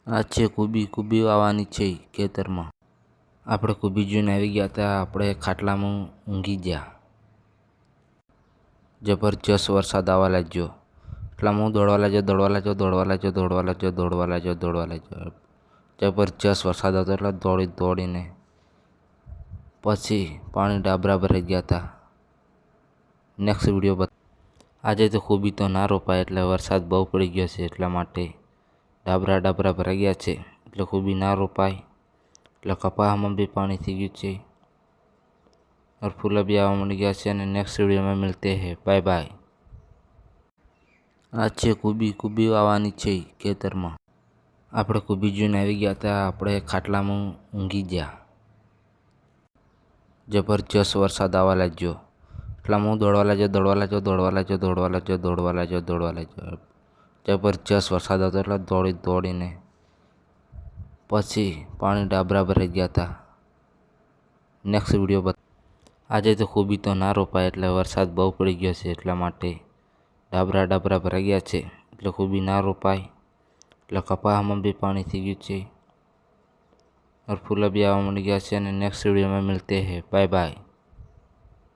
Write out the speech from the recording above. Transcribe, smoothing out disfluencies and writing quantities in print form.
આ છે કુબી. કુબી આવવાની છે ખેતરમાં. આપણે કુબી જોઈને આવી ગયા હતા. આપણે ખાટલામાં ઊંઘી ગયા. જબરજસ્ત વરસાદ આવવા લાગ્યો. એટલામાં હું દોડવા લાગ્યો. જબરજસ્ત વરસાદ હતો એટલે દોડીને પછી પાણી ડાબરા ભરાઈ ગયા હતા. નેક્સ્ટ વિડીયો આજે તો કુબી તો ના રોપાય એટલે વરસાદ બહુ પડી ગયો છે એટલા માટે ડાબરા ભરાઈ ગયા છે એટલે કુબી ના રોપાય. એટલે કપાસમાં બી પાણી થઈ ગયું છે और फूल भी આવવા માંડી ગયા છે. અને નેક્સ્ટ વિડીયોમાં મિલતે હૈ. Bye bye. આ છે કુબી. કુબી આવવાની છે ખેતરમાં. આપણે કુબી જોઈને આવી ગયા હતા. આપણે ખાટલામાં ઊંઘી ગયા. જબરજસ્ત વરસાદ આવવા લાગ્યો. એટલામાં હું દોડવા લાગ્યો. જબરજસ્ત વરસાદ હતો એટલે દોડીને પછી પાણી ડાબરા ભરાઈ ગયા હતા. નેક્સ્ટ વિડીયો આજે તો કુબી તો ના રોપાય એટલે વરસાદ બહુ પડી ગયો છે એટલા માટે ડાબરા ભરાઈ ગયા છે એટલે કુબી ના રોપાય. એટલે કપાસમાં બી પાણી થઈ ગયું છે और फूल भी આવવા માંડી ગયા છે. અને નેક્સ્ટ વિડીયોમાં મિલતે હૈ. Bye bye.